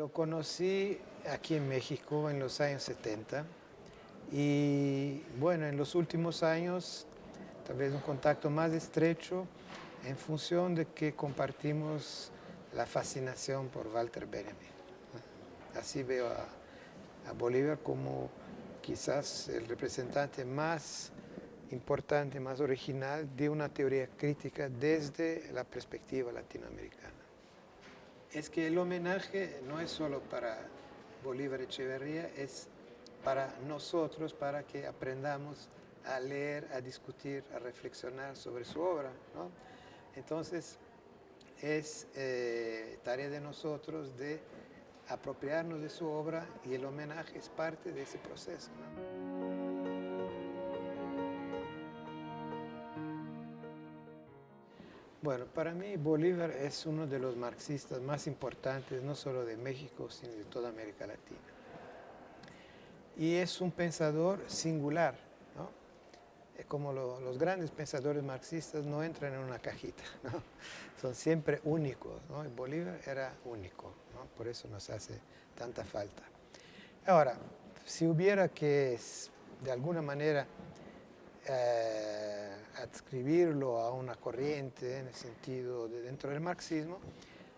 Lo conocí aquí en México en los años 70 y bueno, en los últimos años tal vez un contacto más estrecho en función de que compartimos la fascinación por Walter Benjamin. Así veo a Bolívar como quizás el representante más importante, más original de una teoría crítica desde la perspectiva latinoamericana. Es que el homenaje no es solo para Bolívar Echeverría, es para nosotros, para que aprendamos a leer, a discutir, a reflexionar sobre su obra, ¿no? Entonces, es tarea de nosotros de apropiarnos de su obra y el homenaje es parte de ese proceso, ¿no? Bueno, para mí Bolívar es uno de los marxistas más importantes, no solo de México, sino de toda América Latina. Y es un pensador singular, ¿no? Como los grandes pensadores marxistas no entran en una cajita, ¿no? Son siempre únicos, ¿no? Y Bolívar era único, ¿no? Por eso nos hace tanta falta. Ahora, si hubiera que de alguna manera adscribirlo a una corriente en el sentido de dentro del marxismo,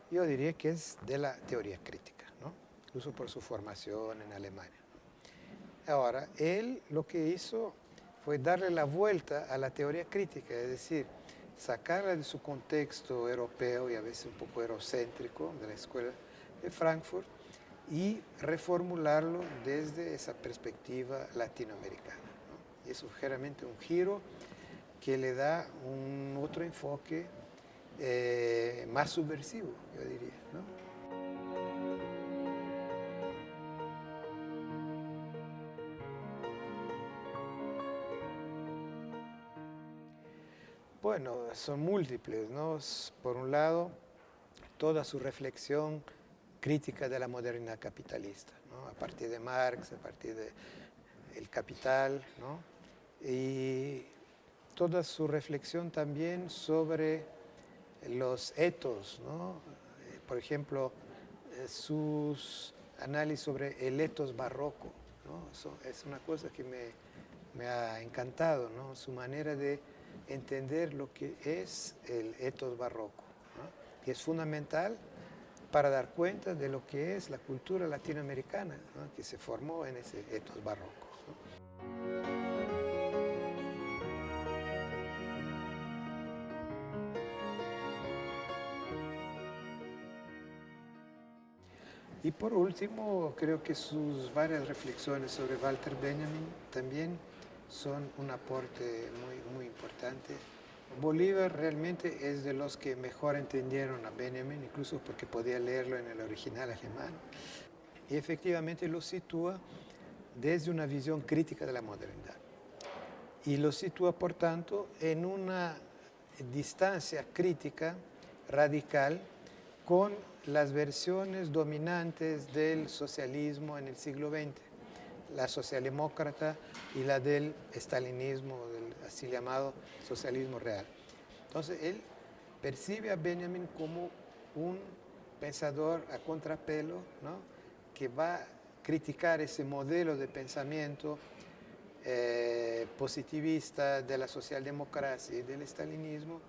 yo diría que es de la teoría crítica, ¿no? Incluso por su formación en Alemania. Ahora, él lo que hizo fue darle la vuelta a la teoría crítica, es decir, sacarla de su contexto europeo y a veces un poco eurocéntrico de la escuela de Frankfurt y reformularlo desde esa perspectiva latinoamericana, ¿no? Y eso es generalmente un giro que le da un otro enfoque más subversivo, yo diría, ¿no? Bueno, son múltiples, ¿no? Por un lado, toda su reflexión crítica de la modernidad capitalista, ¿no? A partir de Marx, a partir de El Capital, ¿no? Y toda su reflexión también sobre los etos, ¿no? Por ejemplo, sus análisis sobre el etos barroco, ¿no? Eso es una cosa que me ha encantado, ¿no? Su manera de entender lo que es el etos barroco, ¿no? Que es fundamental para dar cuenta de lo que es la cultura latinoamericana, ¿no? Que se formó en ese etos barroco, ¿no? Y por último, creo que sus varias reflexiones sobre Walter Benjamin también son un aporte muy importante. Bolívar realmente es de los que mejor entendieron a Benjamin, incluso porque podía leerlo en el original alemán. Y efectivamente lo sitúa desde una visión crítica de la modernidad. Y lo sitúa, por tanto, en una distancia crítica radical con las versiones dominantes del socialismo en el siglo XX, la socialdemócrata y la del estalinismo, del así llamado socialismo real. Entonces, él percibe a Benjamin como un pensador a contrapelo, ¿no? Que va a criticar ese modelo de pensamiento positivista de la socialdemocracia y del estalinismo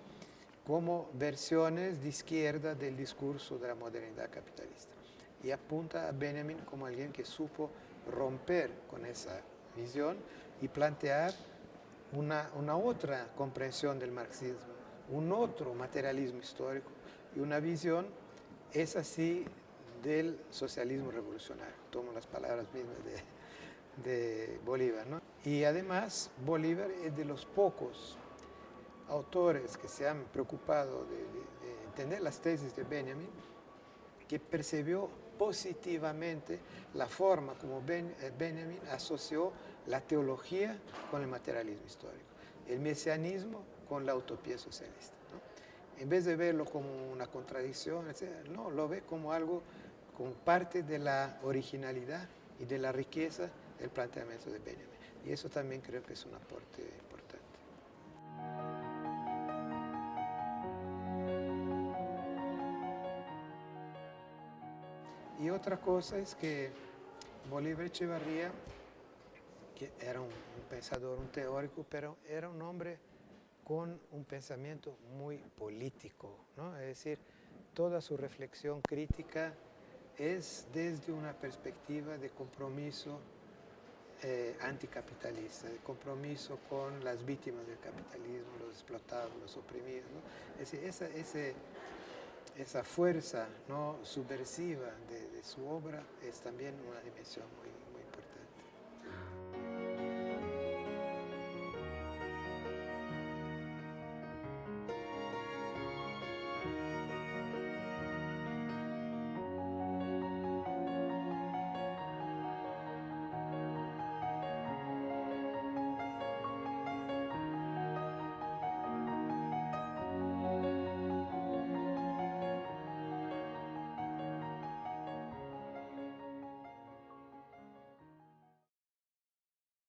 como versiones de izquierda del discurso de la modernidad capitalista. Y apunta a Benjamin como alguien que supo romper con esa visión y plantear una otra comprensión del marxismo, un otro materialismo histórico y una visión, es así, del socialismo revolucionario. Tomo las palabras mismas de Bolívar, ¿no? Y además, Bolívar es de los pocos autores que se han preocupado de entender las tesis de Benjamin, que percibió positivamente la forma como Benjamin asoció la teología con el materialismo histórico, el mesianismo con la utopía socialista, ¿no? En vez de verlo como una contradicción, etc., no, lo ve como algo, como parte de la originalidad y de la riqueza del planteamiento de Benjamin. Y eso también creo que es un aporte importante. Y otra cosa es que Bolívar Echevarría, que era un pensador, un teórico, pero era un hombre con un pensamiento muy político, ¿no? Es decir, toda su reflexión crítica es desde una perspectiva de compromiso anticapitalista, de compromiso con las víctimas del capitalismo, los explotados, los oprimidos, ¿no? Es decir, esa fuerza, ¿no?, subversiva de su obra es también una dimensión muy